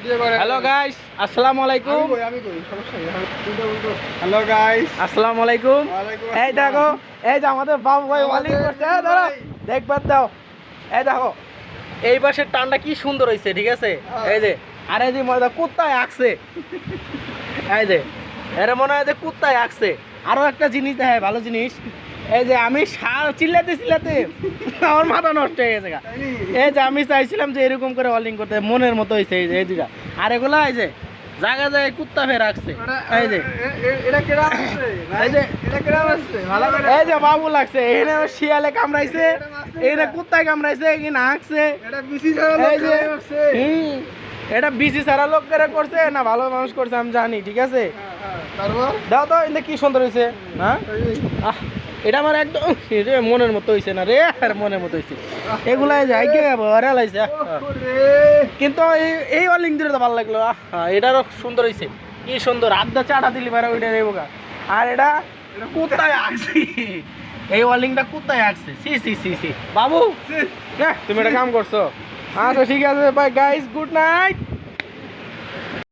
Hello guys, আসসালামু আলাইকুম। Hello guys, আসসালামু আলাইকুম। এই দেখো, এই যে আমাদের বাবু ভাই ওয়ালিং করছে। দাঁড়াও, দেখবার দাও। এই দেখো, এই পাশের টানটা কি সুন্দর হয়েছে, ঠিক আছে? এই যে, আর এই যে মনে কুত্তায় আঁকছে। এই যে, এর মনে হয় যে কুত্তায় আঁকছে। আরো একটা জিনিস দেখায়, ভালো জিনিস। এই যে আমি চিল্লাতে চিল্লাতে আমার মাথা নষ্ট হয়ে গেছে। এই যে আমি চাইছিলাম যে এরকম করে ওয়ালিং করতে, মনের মতো হয়েছে এই যে এই দুটা। আর এগুলা এই যে জায়গা জায়গায় কুত্তা ফের রাখছে। এই যে এই যে বাবু লাগছে, এখানে শিয়ালে কামড়াইছে, এখানে কুত্তায় কামড়াইছে, এখানে হাঁকছে। এটা বিসি সারা লোক করে করছে না ভালো মানুষ করছে আমি জানি, ঠিক আছে? দাও তো, এটা কি সুন্দর হয়েছে। হ্যাঁ, এটা আমার একদম মনের মতো হয়েছে না রে, আর মনের মতো হয়েছে। এগুলাই যায় লাগছে, কিন্তু এই ওয়ালিং দিলে তো ভালো লাগলো। এটারও সুন্দর হয়েছে, কি সুন্দর আড্ডা চাটা দিলি পারে ওইটা রেবো। আর এটা কুত্তায় আঁকছি, এই ওয়ালিংটা কুত্তায় আঁকছে। সি সি সি সি বাবু, তুমি একটা কাম করছো। আচ্ছা ঠিক আছে, বাই গাইস, গুড নাইট।